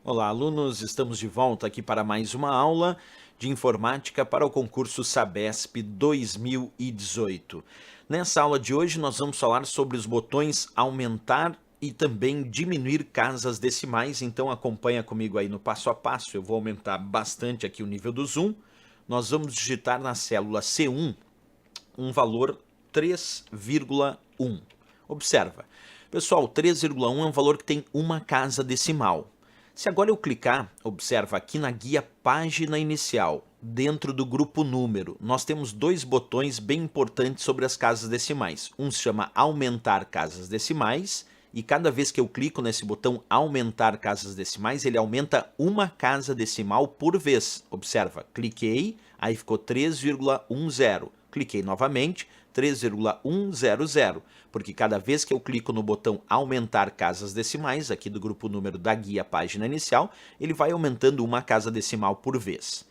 Olá, alunos! Estamos de volta aqui para mais uma aula de informática para o concurso SABESP 2018. Nessa aula de hoje nós vamos falar sobre os botões aumentar e também diminuir casas decimais, então acompanha comigo aí no passo a passo. Eu vou aumentar bastante aqui o nível do zoom. Nós vamos digitar na célula C1 um valor 3,1. Observa, pessoal, 3,1 é um valor que tem uma casa decimal. Se agora eu clicar, observa aqui na guia página inicial, dentro do grupo número, nós temos dois botões bem importantes sobre as casas decimais. Um se chama aumentar casas decimais e cada vez que eu clico nesse botão aumentar casas decimais, ele aumenta uma casa decimal por vez. Observa, cliquei, aí ficou 3,10. Cliquei novamente, 3,100, porque cada vez que eu clico no botão aumentar casas decimais, aqui do grupo número da guia página inicial, ele vai aumentando uma casa decimal por vez.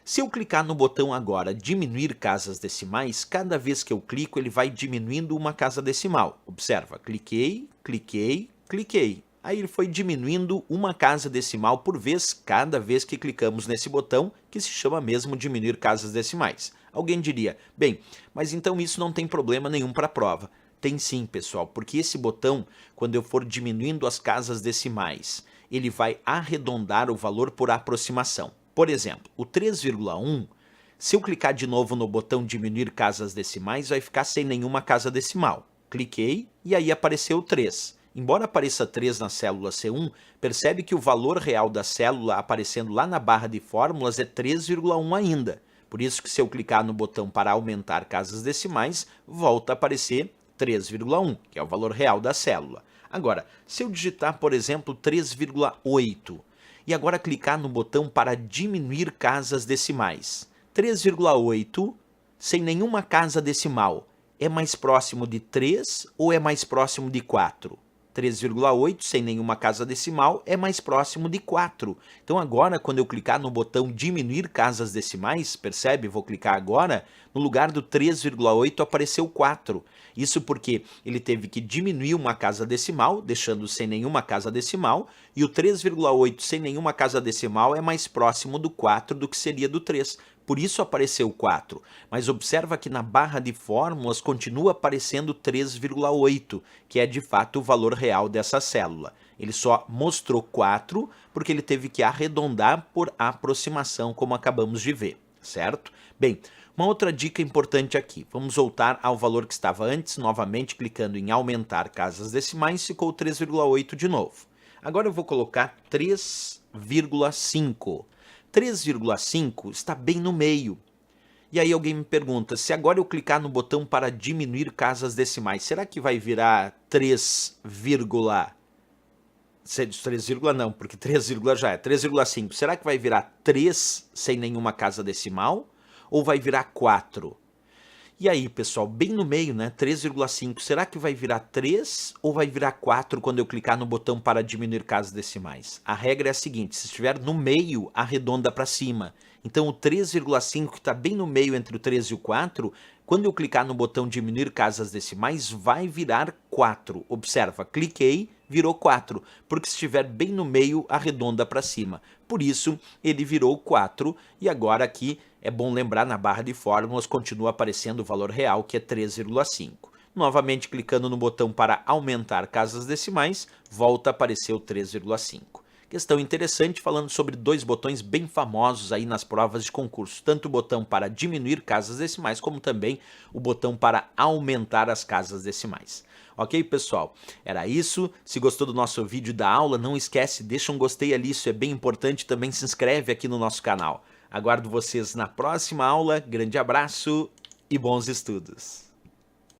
Se eu clicar no botão agora diminuir casas decimais, cada vez que eu clico ele vai diminuindo uma casa decimal. Observa, cliquei, cliquei, cliquei. Aí ele foi diminuindo uma casa decimal por vez, cada vez que clicamos nesse botão, que se chama mesmo diminuir casas decimais. Alguém diria, bem, mas então isso não tem problema nenhum para a prova. Tem sim, pessoal, porque esse botão, quando eu for diminuindo as casas decimais, ele vai arredondar o valor por aproximação. Por exemplo, o 3,1, se eu clicar de novo no botão diminuir casas decimais, vai ficar sem nenhuma casa decimal. Cliquei e aí apareceu 3. Embora apareça 3 na célula C1, percebe que o valor real da célula aparecendo lá na barra de fórmulas é 3,1 ainda. Por isso que se eu clicar no botão para aumentar casas decimais, volta a aparecer 3,1, que é o valor real da célula. Agora, se eu digitar, por exemplo, 3,8 e agora clicar no botão para diminuir casas decimais, 3,8 sem nenhuma casa decimal é mais próximo de 3 ou é mais próximo de 4? 3,8 sem nenhuma casa decimal é mais próximo de 4. Então agora, quando eu clicar no botão diminuir casas decimais, percebe? Vou clicar agora, no lugar do 3,8 apareceu 4. Isso porque ele teve que diminuir uma casa decimal, deixando sem nenhuma casa decimal, e o 3,8 sem nenhuma casa decimal é mais próximo do 4 do que seria do 3. Por isso apareceu 4, mas observa que na barra de fórmulas continua aparecendo 3,8, que é de fato o valor real dessa célula. Ele só mostrou 4 porque ele teve que arredondar por aproximação, como acabamos de ver, certo? Bem, uma outra dica importante aqui, vamos voltar ao valor que estava antes, novamente clicando em aumentar casas decimais, ficou 3,8 de novo. Agora eu vou colocar 3,5. 3,5 está bem no meio. E aí alguém me pergunta, se agora eu clicar no botão para diminuir casas decimais, será que vai virar 3, 3, não, porque 3, já é 3,5. Será que vai virar 3 sem nenhuma casa decimal? Ou vai virar 4? E aí, pessoal, bem no meio, né? 3,5. Será que vai virar 3 ou vai virar 4 quando eu clicar no botão para diminuir casas decimais? A regra é a seguinte, se estiver no meio, arredonda para cima. Então o 3,5 que está bem no meio entre o 3 e o 4, quando eu clicar no botão diminuir casas decimais, vai virar 4. Observa, cliquei, virou 4, porque se estiver bem no meio, arredonda para cima. Por isso, ele virou 4 e agora aqui é bom lembrar, na barra de fórmulas continua aparecendo o valor real, que é 3,5. Novamente clicando no botão para aumentar casas decimais, volta a aparecer o 3,5. Questão interessante falando sobre dois botões bem famosos aí nas provas de concurso, tanto o botão para diminuir casas decimais, como também o botão para aumentar as casas decimais. Ok, pessoal? Era isso. Se gostou do nosso vídeo da aula, não esquece, deixa um gostei ali, isso é bem importante, também se inscreve aqui no nosso canal. Aguardo vocês na próxima aula, grande abraço e bons estudos!